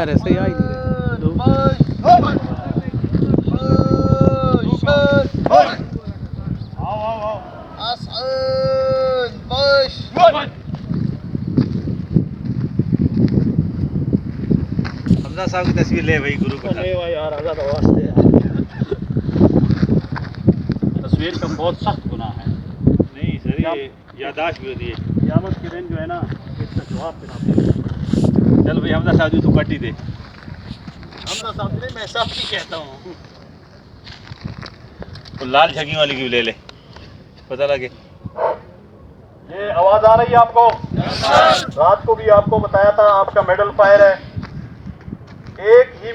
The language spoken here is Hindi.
यार ऐसे ही आ ही नहीं हमजा साहब की तस्वीर ले भाई गुरु को ले भाई यार आज़ाद वास्ते तस्वीर का बहुत सख्त गुनाह है। नहीं सर ये यादाश्त भी होती है। क़यामत के दिन जो है ना इसका जवाब देना पड़ेगा। चल भाई हमजा साहब जी तो कट ही दे। हमजा साहब ने मैं सब की कहता हूँ। तो लाल झगियों वाली की भी ले ले पता लगे। ये आवाज़ आ रही है आपको? रात को भी आपको बताया था आपका मेडल फायर है। एक ही